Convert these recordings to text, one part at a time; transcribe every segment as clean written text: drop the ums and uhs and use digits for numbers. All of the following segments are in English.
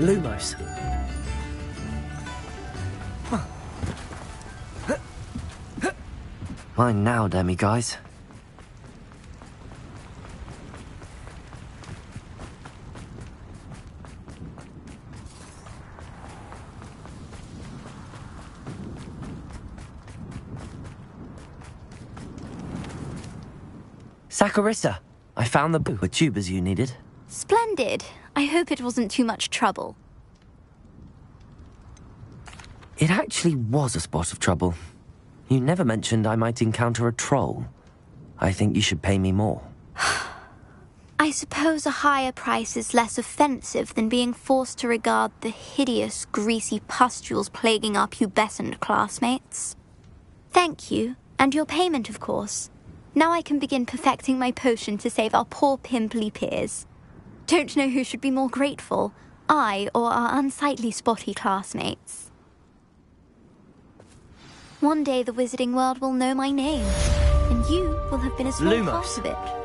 Lumos. Mine now, demi-guys. Saccharissa, I found the tubers you needed. Splendid. I hope it wasn't too much trouble. It actually was a spot of trouble. You never mentioned I might encounter a troll. I think you should pay me more. I suppose a higher price is less offensive than being forced to regard the hideous, greasy pustules plaguing our pubescent classmates. Thank you, and your payment, of course. Now I can begin perfecting my potion to save our poor pimply peers. Don't know who should be more grateful, I or our unsightly spotty classmates. One day the wizarding world will know my name, and you will have been a small Lumos. part of it.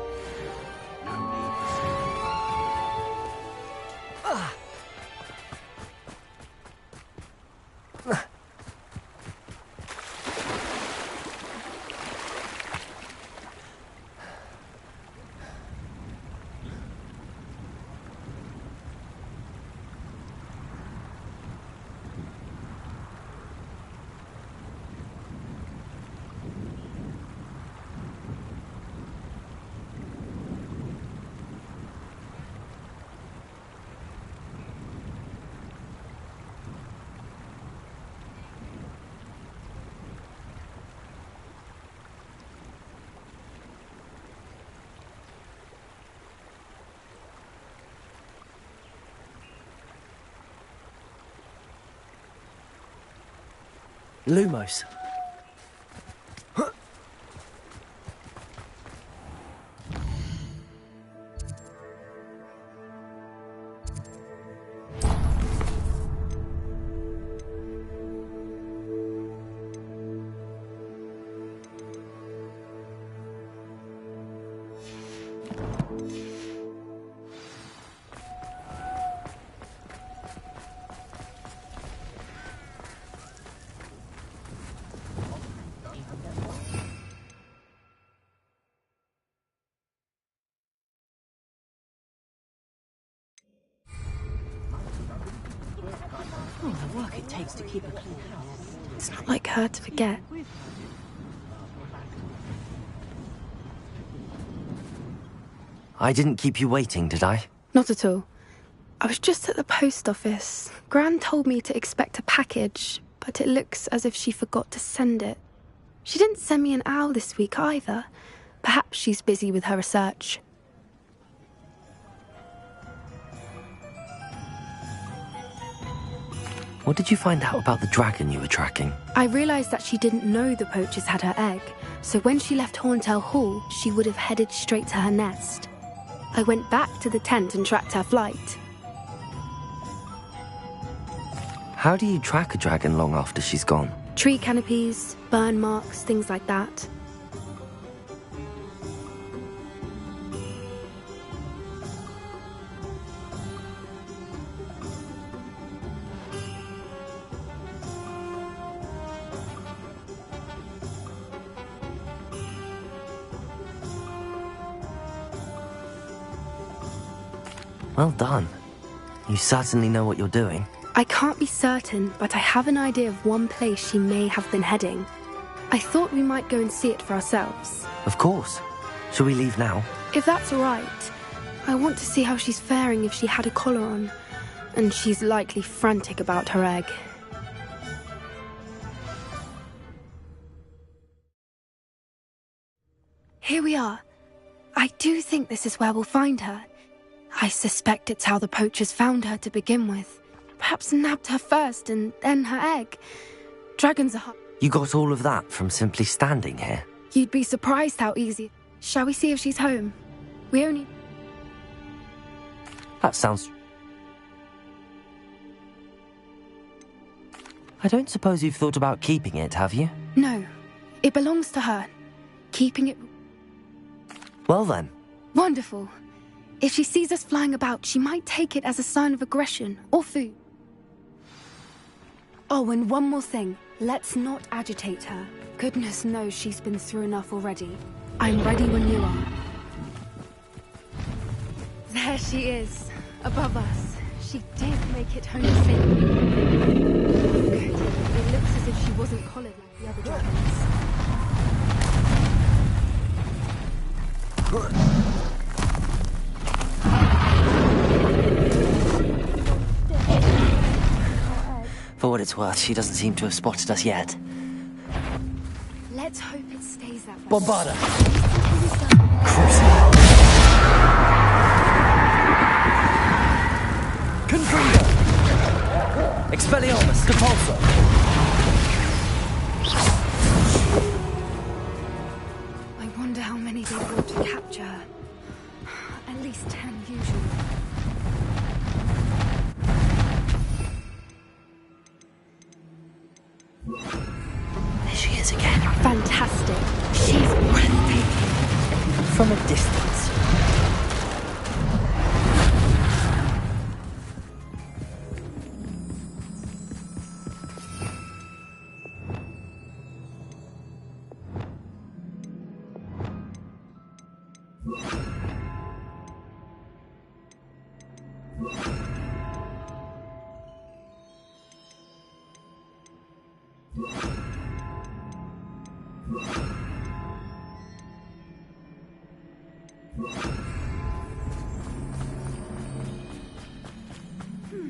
Lumos. The work it takes to keep a clean house. It's not like her to forget. I didn't keep you waiting, did I? Not at all. I was just at the post office. Gran told me to expect a package, but it looks as if she forgot to send it. She didn't send me an owl this week either. Perhaps she's busy with her research. What did you find out about the dragon you were tracking? I realised that she didn't know the poachers had her egg, so when she left Horntail Hall, she would have headed straight to her nest. I went back to the tent and tracked her flight. How do you track a dragon long after she's gone? Tree canopies, burn marks, things like that. Well done. You certainly know what you're doing. I can't be certain, but I have an idea of one place she may have been heading. I thought we might go and see it for ourselves. Of course. Shall we leave now? If that's all right. I want to see how she's faring if she had a collar on. And she's likely frantic about her egg. Here we are. I do think this is where we'll find her. I suspect it's how the poachers found her to begin with. Perhaps nabbed her first and then her egg. Dragons are hard. You got all of that from simply standing here? You'd be surprised how easy. Shall we see if she's home? We only... That sounds... I don't suppose you've thought about keeping it, have you? No. It belongs to her. Keeping it... Well then. Wonderful. If she sees us flying about, she might take it as a sign of aggression or food. Oh, and one more thing. Let's not agitate her. Goodness knows she's been through enough already. I'm ready when you are. There she is, above us. She did make it home safely. Good. It looks as if she wasn't collared like the other dragons. For what it's worth, she doesn't seem to have spotted us yet. Let's hope it stays that way. Bombarda! Confringo! Expelliarmus! Capulso! I wonder how many they want to capture. At least 10 usually. There she is again. Fantastic. She's breathtaking. From a distance.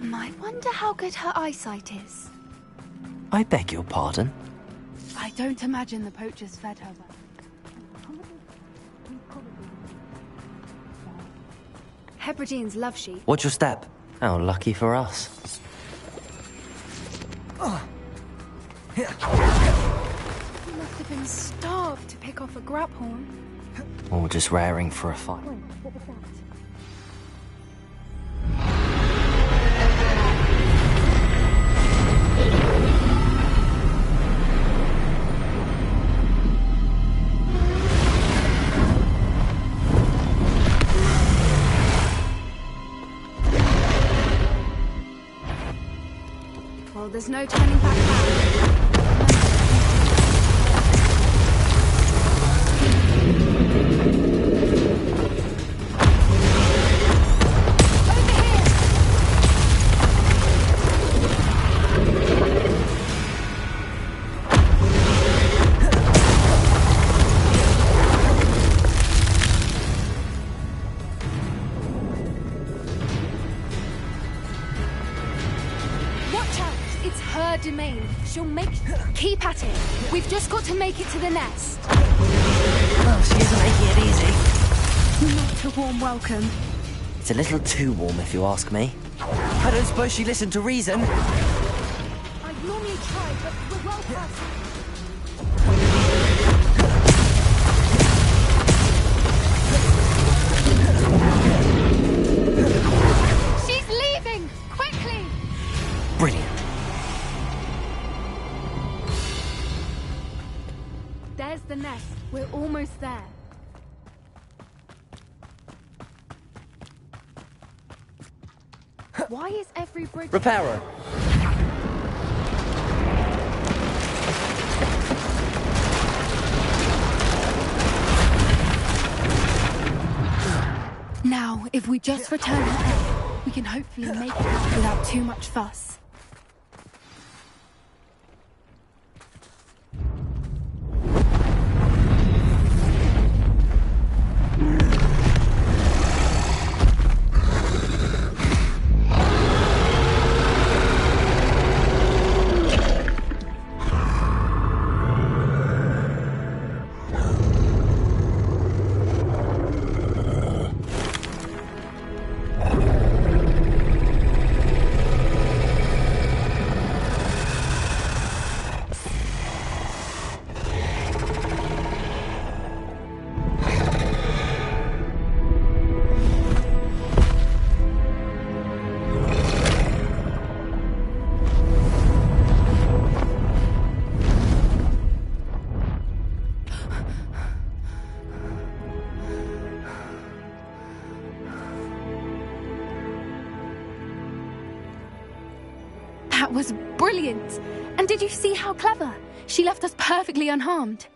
I wonder how good her eyesight is. I beg your pardon? I don't imagine the poachers fed her well. Hebrideans love sheep. Watch your step. How lucky for us. He must have been starved to pick off a grabhorn. Or just raring for a fight. Well, there's no turning back now. Domain. She'll make... Keep at it. We've just got to make it to the nest. Well, she isn't making it easy. Not a warm welcome. It's a little too warm, if you ask me. I don't suppose she listened to reason. I normally try, but we're well past. She's leaving! Quickly! Brilliant. There's the nest. We're almost there. Why is every bridge... Reparo. Now, if we just return her egg, we can hopefully make it out without too much fuss. That was brilliant. And did you see how clever? She left us perfectly unharmed.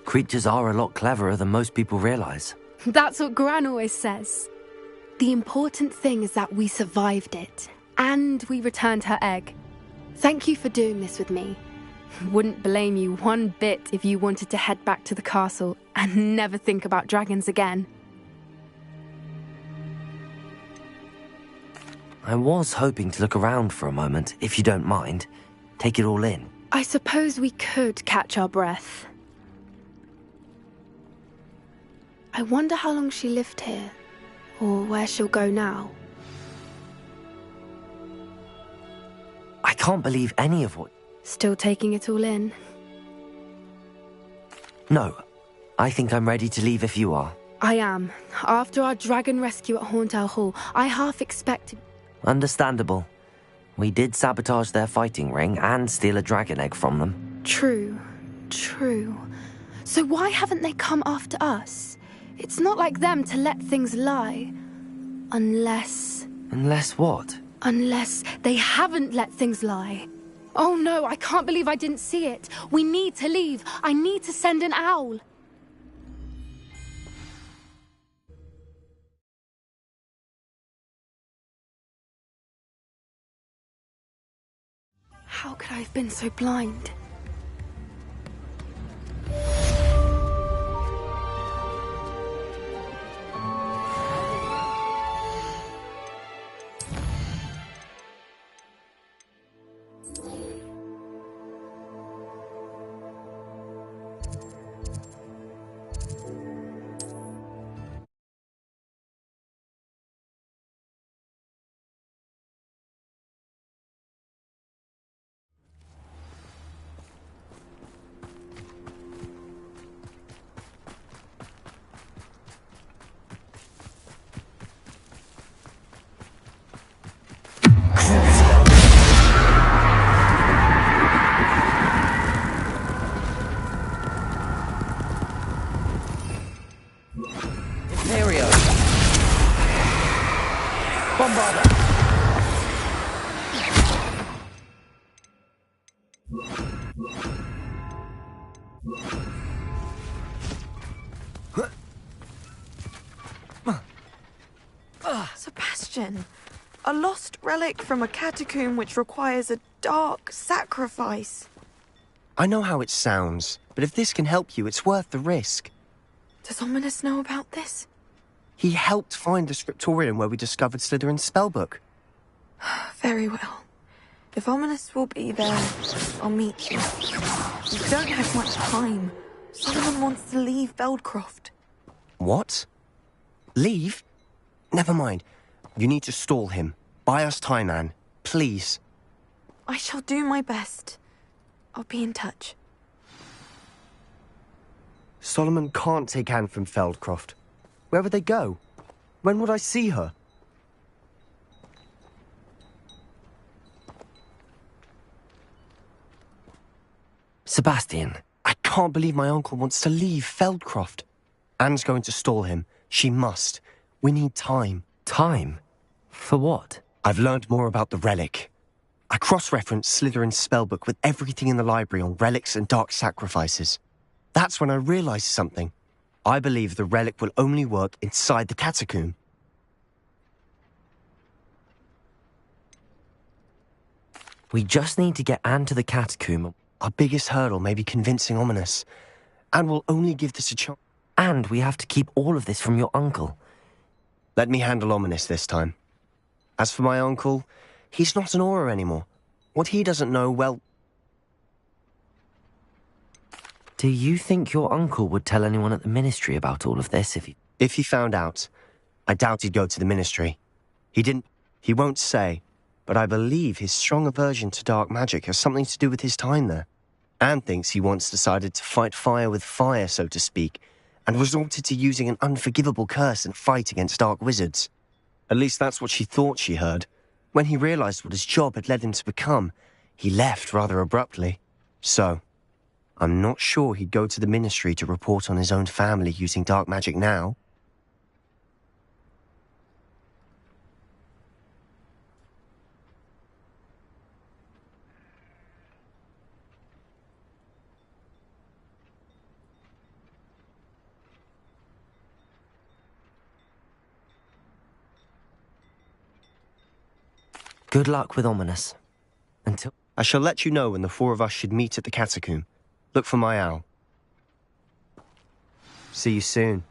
Creatures are a lot cleverer than most people realize. That's what Gran always says. The important thing is that we survived it, and we returned her egg. Thank you for doing this with me. Wouldn't blame you one bit if you wanted to head back to the castle and never think about dragons again. I was hoping to look around for a moment, if you don't mind. Take it all in. I suppose we could catch our breath. I wonder how long she lived here, or where she'll go now. I can't believe any of what... Still taking it all in? No, I think I'm ready to leave if you are. I am. After our dragon rescue at Horntail Hall, I half expected... Understandable. We did sabotage their fighting ring and steal a dragon egg from them. True. So why haven't they come after us? It's not like them to let things lie. Unless... Unless what? Unless they haven't let things lie. Oh no, I can't believe I didn't see it. We need to leave. I need to send an owl. How could I have been so blind? Sebastian, a lost relic from a catacomb which requires a dark sacrifice. I know how it sounds, but if this can help you, it's worth the risk. Does Ominous know about this? He helped find the scriptorium where we discovered Slytherin's spellbook. Very well. If Ominous will be there, I'll meet you. We don't have much time. Solomon wants to leave Feldcroft. What? Leave? Never mind. You need to stall him. Buy us time, Anne. Please. I shall do my best. I'll be in touch. Solomon can't take Anne from Feldcroft. Where would they go? When would I see her? Sebastian. I can't believe my uncle wants to leave Feldcroft. Anne's going to stall him. She must. We need time. Time? For what? I've learned more about the relic. I cross-referenced Slytherin's spellbook with everything in the library on relics and dark sacrifices. That's when I realized something. I believe the relic will only work inside the catacomb. We just need to get Anne to the catacomb. Our biggest hurdle may be convincing Ominous. Anne will only give this a chance. And we have to keep all of this from your uncle. Let me handle Ominous this time. As for my uncle, he's not an Auror anymore. What he doesn't know, well... Do you think your uncle would tell anyone at the Ministry about all of this If he found out, I doubt he'd go to the Ministry. He won't say, but I believe his strong aversion to dark magic has something to do with his time there. Anne thinks he once decided to fight fire with fire, so to speak, and resorted to using an unforgivable curse and fight against dark wizards. At least that's what she thought she heard. When he realized what his job had led him to become, he left rather abruptly. So, I'm not sure he'd go to the Ministry to report on his own family using dark magic now. Good luck with Ominous. Until... I shall let you know when the four of us should meet at the catacomb. Look for my owl. See you soon.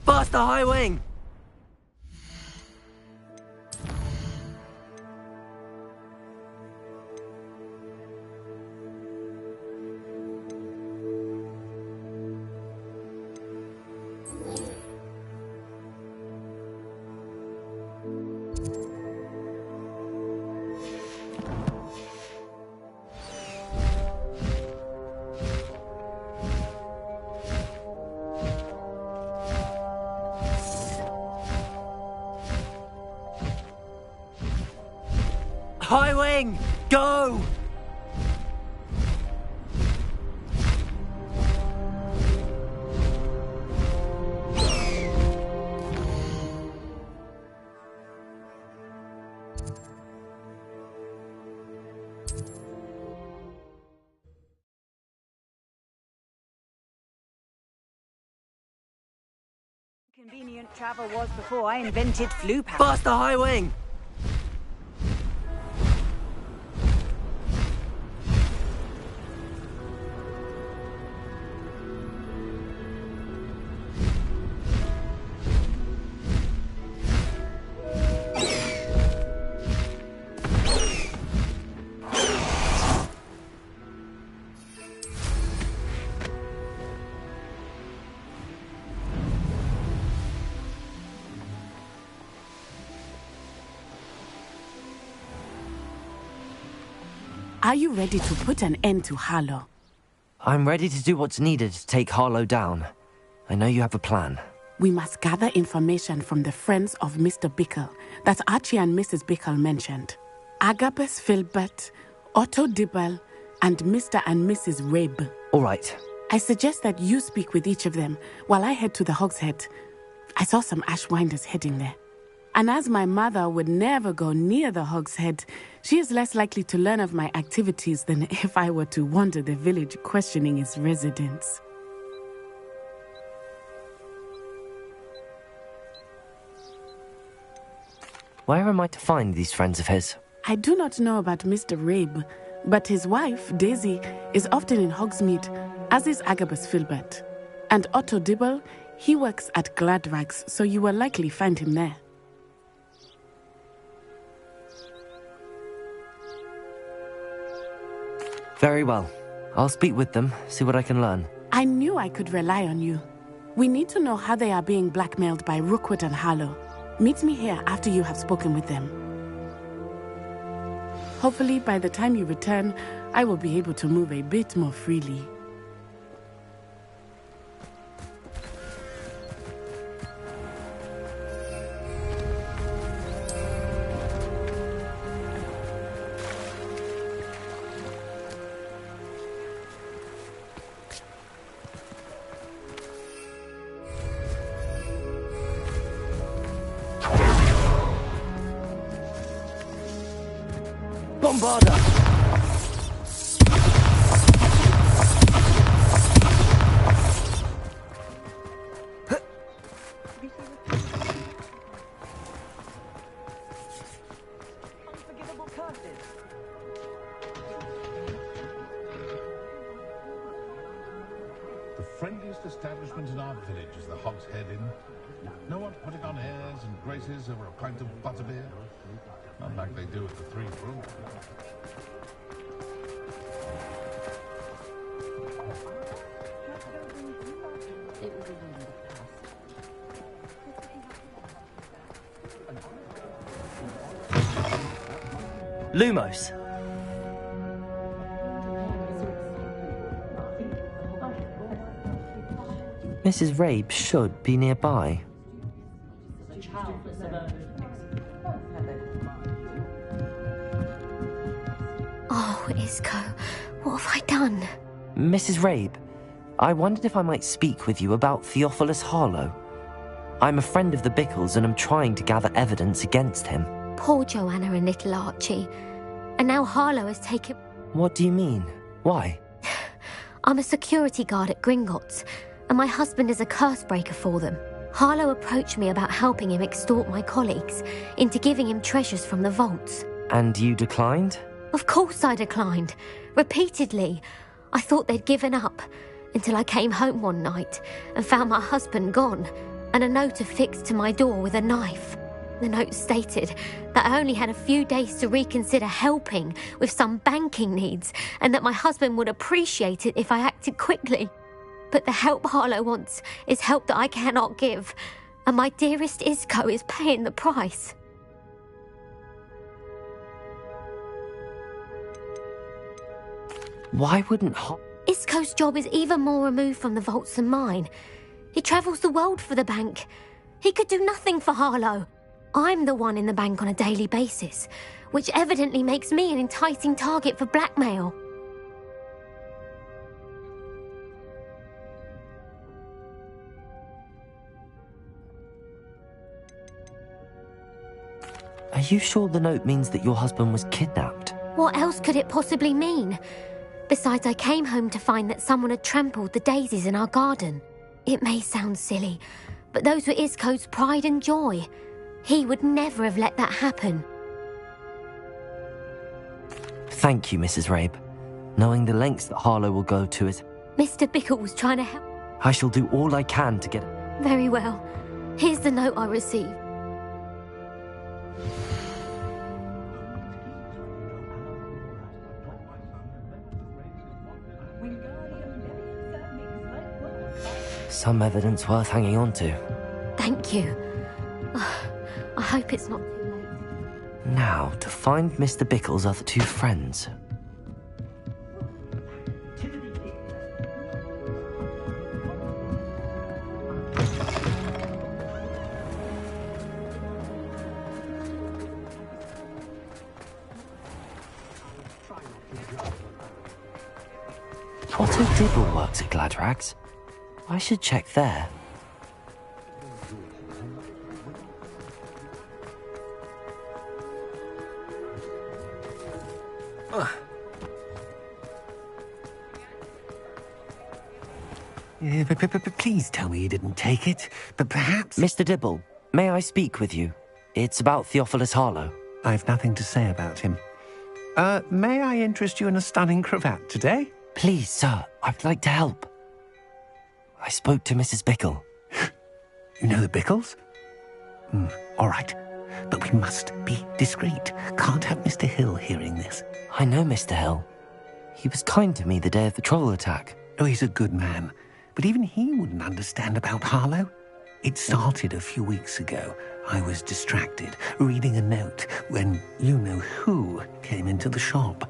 Faster, High Wing! High Wing, go! Convenient travel was before I invented flu powder. Faster, High Wing! Are you ready to put an end to Harlow? I'm ready to do what's needed to take Harlow down. I know you have a plan. We must gather information from the friends of Mr. Bickle that Archie and Mrs. Bickle mentioned. Agabus Filbert, Otto Dibble, and Mr. and Mrs. Rabe. All right. I suggest that you speak with each of them while I head to the Hogshead. I saw some Ashwinders heading there. And as my mother would never go near the Hogshead, she is less likely to learn of my activities than if I were to wander the village questioning its residents. Where am I to find these friends of his? I do not know about Mr. Rabe, but his wife, Daisy, is often in Hogsmeade, as is Agabus Filbert. And Otto Dibble, he works at Gladrags, so you will likely find him there. Very well. I'll speak with them, see what I can learn. I knew I could rely on you. We need to know how they are being blackmailed by Rookwood and Harlow. Meet me here after you have spoken with them. Hopefully, by the time you return, I will be able to move a bit more freely. Bombarda! Unforgivable curses. The friendliest establishment in our village is the Hogshead Inn. No one putting on airs and graces over a pint of butterbeer. Not like they do at the Three Fruit. Lumos! Mrs. Rabe should be nearby. Oh, Isco, what have I done? Mrs. Rabe, I wondered if I might speak with you about Theophilus Harlow. I'm a friend of the Bickles and am trying to gather evidence against him. Poor Joanna and little Archie. And now Harlow has taken... What do you mean? Why? I'm a security guard at Gringotts, and my husband is a curse breaker for them. Harlow approached me about helping him extort my colleagues into giving him treasures from the vaults. And you declined? Of course I declined. Repeatedly. I thought they'd given up, until I came home one night and found my husband gone, and a note affixed to my door with a knife. The note stated that I only had a few days to reconsider helping with some banking needs, and that my husband would appreciate it if I acted quickly. But the help Harlow wants is help that I cannot give, and my dearest Isco is paying the price. Why wouldn't Isco's job is even more removed from the vaults than mine. He travels the world for the bank. He could do nothing for Harlow. I'm the one in the bank on a daily basis, which evidently makes me an enticing target for blackmail. Are you sure the note means that your husband was kidnapped? What else could it possibly mean? Besides, I came home to find that someone had trampled the daisies in our garden. It may sound silly, but those were Isco's pride and joy. He would never have let that happen. Thank you, Mrs. Rabe. Knowing the lengths that Harlow will go to is... Mr. Bickle was trying to help. I shall do all I can to get... Very well. Here's the note I received. Some evidence worth hanging on to. Thank you. I hope it's not too late. Now, to find Mr. Bickle's other two friends. Otto Dibble works at Gladrags. I should check there. Please tell me you didn't take it, but perhaps... Mr. Dibble, may I speak with you? It's about Theophilus Harlow. I've nothing to say about him. May I interest you in a stunning cravat today? Please, sir, I'd like to help. I spoke to Mrs. Bickle. You know the Bickles? All right, but we must be discreet. Can't have Mr. Hill hearing this. I know Mr. Hill. He was kind to me the day of the troll attack. Oh, he's a good man. But even he wouldn't understand about Harlow. It started a few weeks ago. I was distracted, reading a note, when you-know-who came into the shop.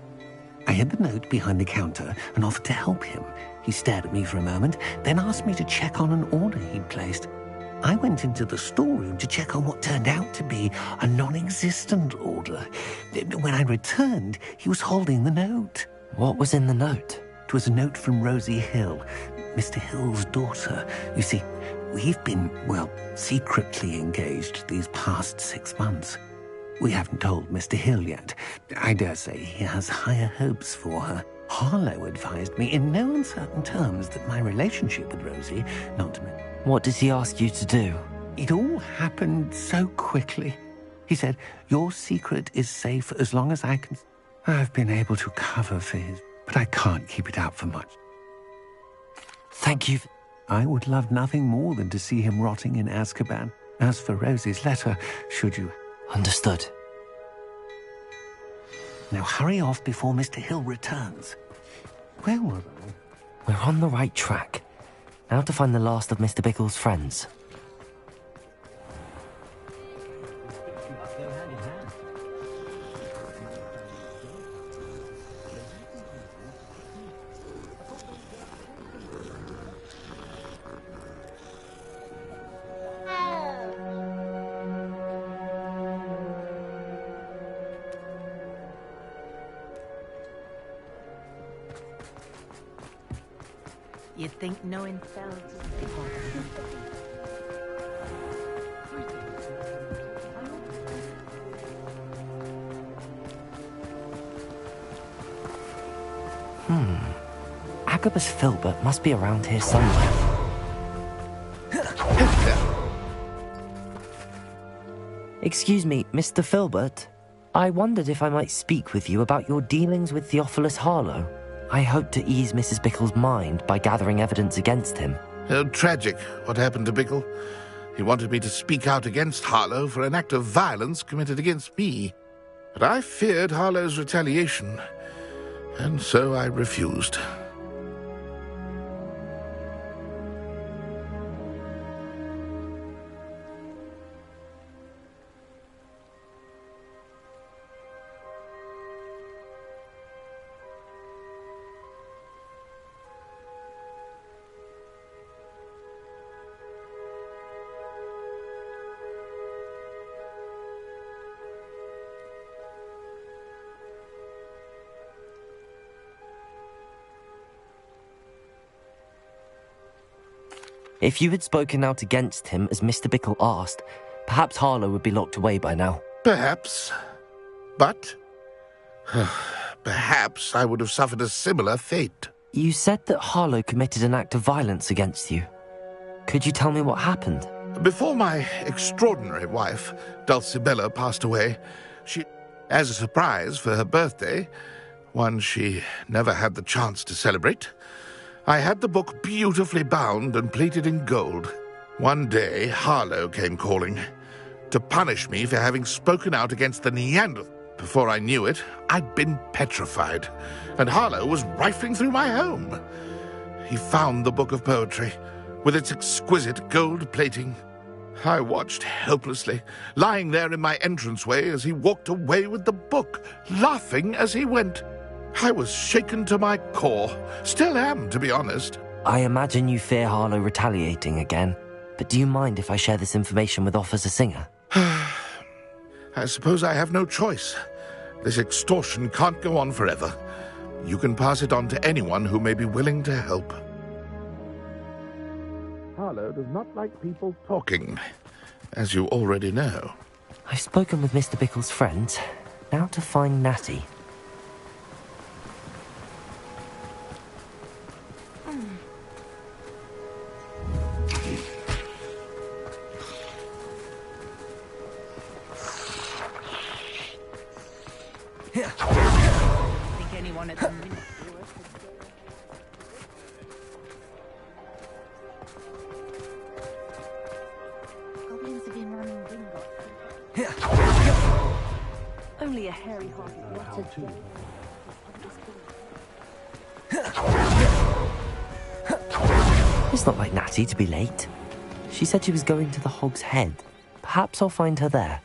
I hid the note behind the counter and offered to help him. He stared at me for a moment, then asked me to check on an order he'd placed. I went into the storeroom to check on what turned out to be a non-existent order. When I returned, he was holding the note. What was in the note? It was a note from Rosie Hill, Mr. Hill's daughter. You see, we've been, secretly engaged these past 6 months. We haven't told Mr. Hill yet. I dare say he has higher hopes for her. Harlow advised me in no uncertain terms that my relationship with Rosie, not to mention... What did he ask you to do? It all happened so quickly. He said, your secret is safe as long as I can... I've been able to cover for his... but I can't keep it out for much. Thank you. I would love nothing more than to see him rotting in Azkaban. As for Rosie's letter, should you... Understood. Now hurry off before Mr. Hill returns. Where were I? We're on the right track. Now to find the last of Mr. Bickle's friends. You'd think knowing felt... Agabus Filbert must be around here somewhere. Excuse me, Mr. Filbert. I wondered if I might speak with you about your dealings with Theophilus Harlow. I hope to ease Mrs. Bickle's mind by gathering evidence against him. Oh, tragic what happened to Bickle. He wanted me to speak out against Harlow for an act of violence committed against me. But I feared Harlow's retaliation, and so I refused. If you had spoken out against him as Mr. Bickle asked, perhaps Harlow would be locked away by now. Perhaps. But perhaps I would have suffered a similar fate. You said that Harlow committed an act of violence against you. Could you tell me what happened? Before my extraordinary wife, Dulcibella, passed away, she, as a surprise for her birthday, one she never had the chance to celebrate, I had the book beautifully bound and plated in gold. One day, Harlow came calling to punish me for having spoken out against the Neanderthal. Before I knew it, I'd been petrified, and Harlow was rifling through my home. He found the book of poetry, with its exquisite gold plating. I watched helplessly, lying there in my entranceway as he walked away with the book, laughing as he went. I was shaken to my core. Still am, to be honest. I imagine you fear Harlow retaliating again, but do you mind if I share this information with Officer Singer? I suppose I have no choice. This extortion can't go on forever. You can pass it on to anyone who may be willing to help. Harlow does not like people talking, as you already know. I've spoken with Mr. Bickle's friends. Now to find Natty. Think anyone at the minute. Goblins have been running bingo. Only a hairy-hearted It's not like Natty to be late. She said she was going to the Hog's Head. Perhaps I'll find her there.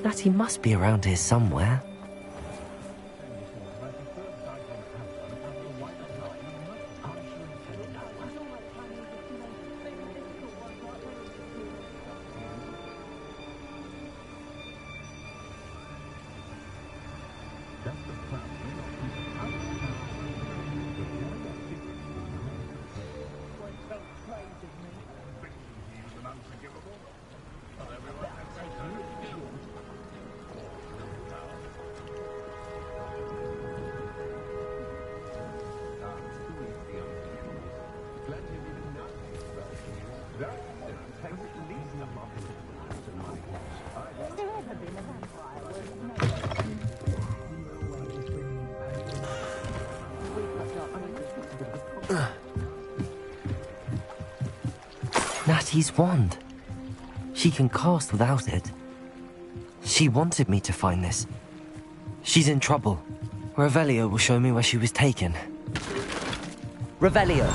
Natty must be around here somewhere. Natty's wand. She can cast without it. She wanted me to find this. She's in trouble. Revelio will show me where she was taken. Revelio!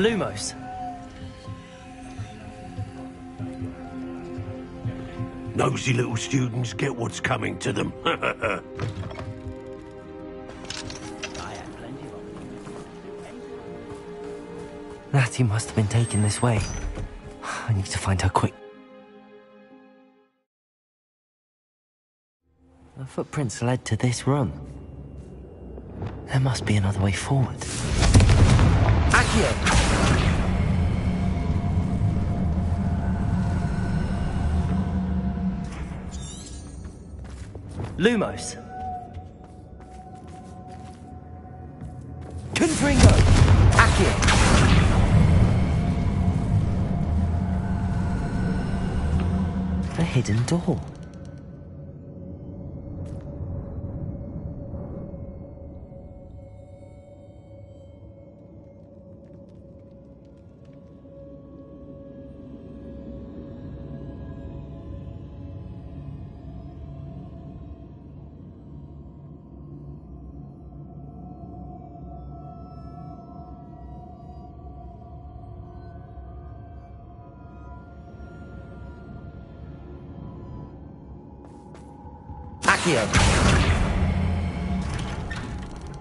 Lumos. Nosy little students get what's coming to them. Natty must have been taken this way. I need to find her quick. The footprints led to this room. There must be another way forward. Accio! Lumos. Confringo! Accio! A hidden door.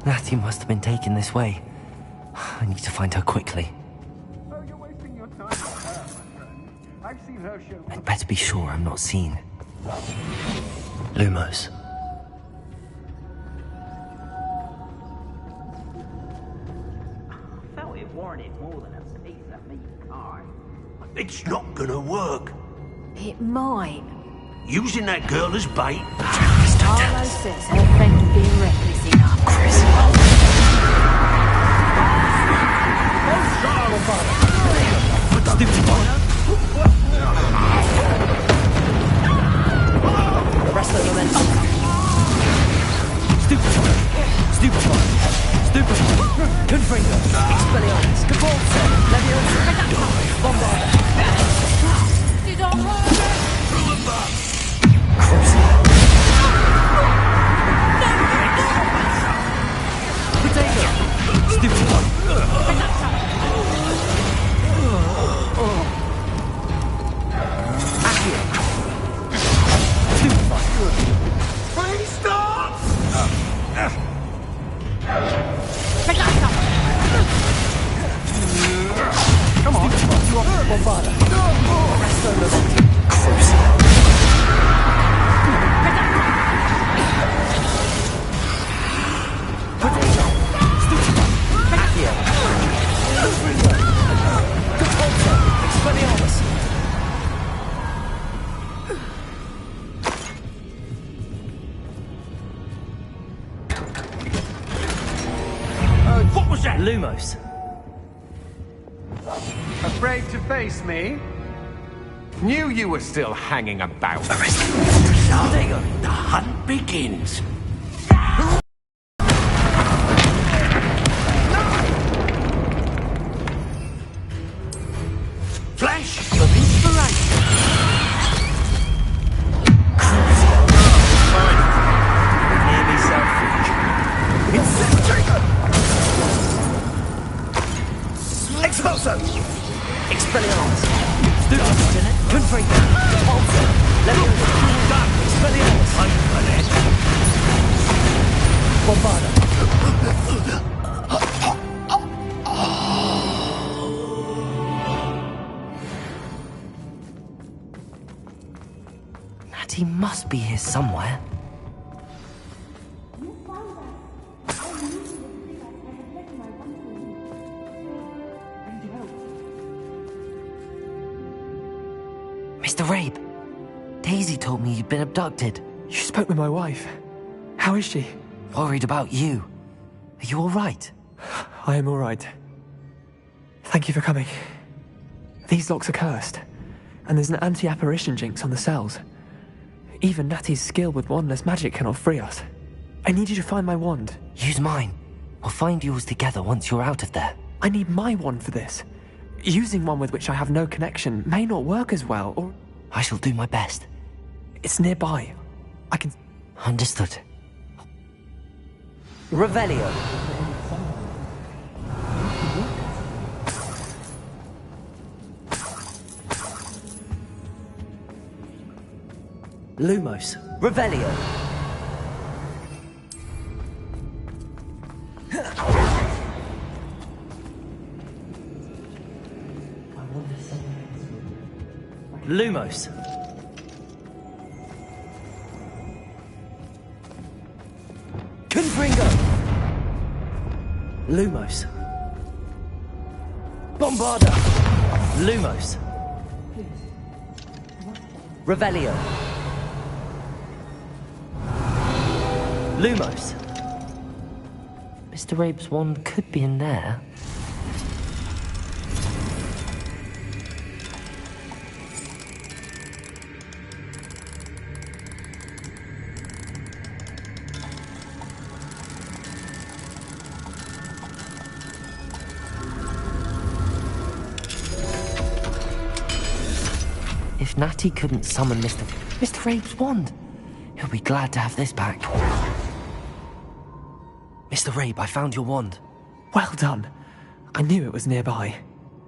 Natty must have been taken this way. I need to find her quickly. Oh, you're wasting your time on her, my friend. I've seen her show. I'd better be sure I'm not seen. Lumos. I felt it warranted more than a piece of meat pie. It's not gonna work. It might. Using that girl as bait. Harlow says her friend was being reckless enough. Arrest the momentum. Stupefy. Confringo. Expelliarmus. Caporte. Leviosa. Bombarda. Potato. Stupefy. Please stop! Come on, you are Bombarda. Resto Levante. Potato. Stupefy. Accio. Caporte. Expelliarmus. What was that? Lumos. Afraid to face me? Knew you were still hanging about. So, the hunt begins. Flash of inspiration. Near me selfish. Expulso! Expelliarmus! Stupefy! Confringo! Caporte! Leviosa! Expelliarmus! Bombarda! Natty must be here somewhere. Mr. Rabe, Daisy told me you'd been abducted. You spoke with my wife. How is she? Worried about you. Are you all right? I am all right. Thank you for coming. These locks are cursed, and there's an anti-apparition jinx on the cells. Even Natty's skill with wandless magic cannot free us. I need you to find my wand. Use mine. We'll find yours together once you're out of there. I need my wand for this. Using one with which I have no connection may not work as well, or... I shall do my best. It's nearby. I can... Understood. Revelio. Lumos, Revelio. Lumos. Confringo. Lumos. Bombarda. Lumos. Revelio. Lumos. Mr. Rabe's wand could be in there. If Natty couldn't summon Mr. Rabe's wand, he'll be glad to have this back. Mr. Rabe, I found your wand. Well done. I knew it was nearby.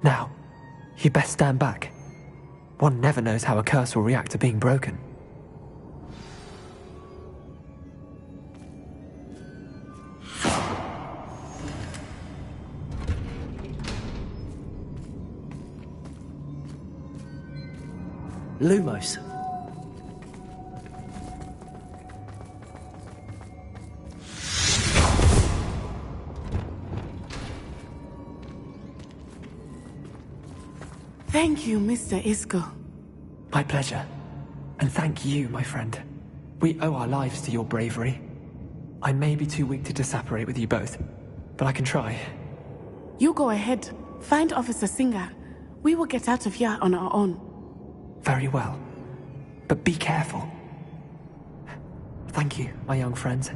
Now, you best stand back. One never knows how a curse will react to being broken. Lumos. Thank you, Mr. Isco. My pleasure. And thank you, my friend. We owe our lives to your bravery. I may be too weak to disapparate with you both, but I can try. You go ahead. Find Officer Singer. We will get out of here on our own. Very well. But be careful. Thank you, my young friends.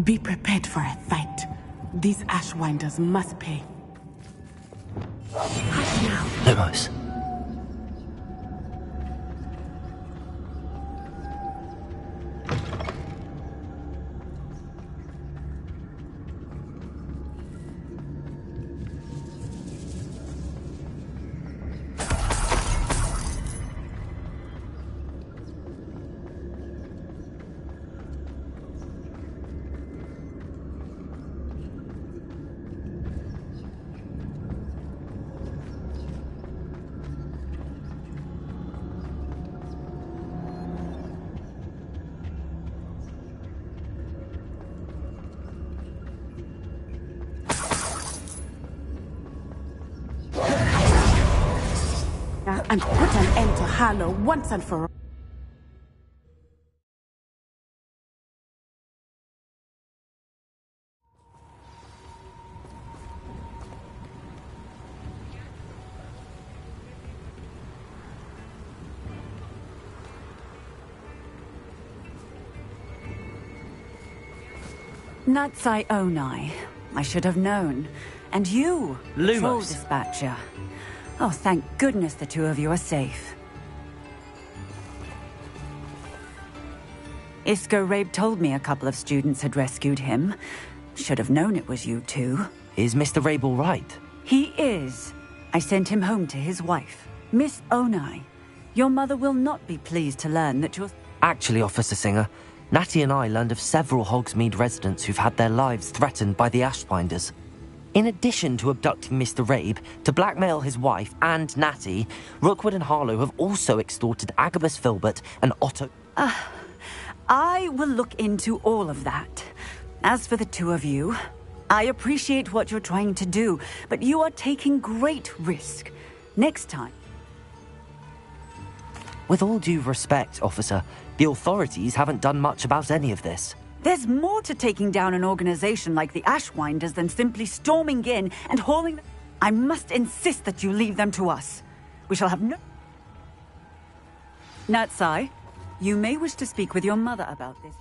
Be prepared for a fight. These Ashwinders must pay. Hush now. Lumos. And put an end to Harlow once and for all. Natsai Onai. I should have known. And you, Patrol Lumos. Dispatcher. Oh, thank goodness the two of you are safe. Isco Rabe told me a couple of students had rescued him. Should have known it was you two. Is Mr. Rabe all right? He is. I sent him home to his wife, Miss Onai. Your mother will not be pleased to learn that you're... Actually, Officer Singer, Natty and I learned of several Hogsmeade residents who've had their lives threatened by the Ashbinders. In addition to abducting Mr. Rabe to blackmail his wife and Natty, Rookwood and Harlow have also extorted Agabus Filbert and Otto... I will look into all of that. As for the two of you, I appreciate what you're trying to do, but you are taking great risk. Next time... With all due respect, officer, the authorities haven't done much about any of this. There's more to taking down an organization like the Ashwinders than simply storming in and hauling them. I must insist that you leave them to us. We shall have no... Natsai, you may wish to speak with your mother about this.